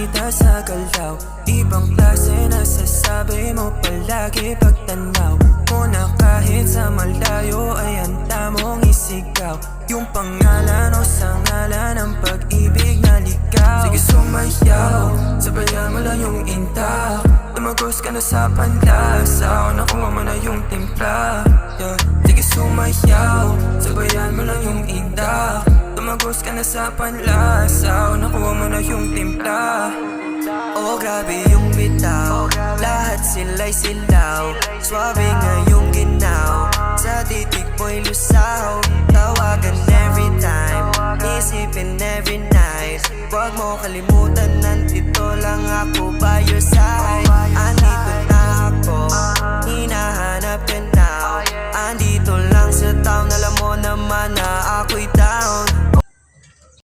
kita sa galaw. Ibang klase na sasabi mo palagi pagtanaw mo na kahit sa malayo ay handa mong isigaw yung pangalan o sa ngalan ng pag-ibig na ligaw. Sige sumayaw, sabayan mo lang yung intak. Tumagos ka na sa panlasa o nakuha mo na yung timpla, yeah. Sige sumayaw, sabayan mo lang yung intak. Tumagos ka na sa panlasa o nakuha mo na yung timpla. Oh grabe yung bitaw, lahat sila'y silaw. Swabe ngayong ginaw, sa titig mo'y lusaw. Tawagan every time, isipin every night. Huwag mo kalimutan, nandito lang ako by your side.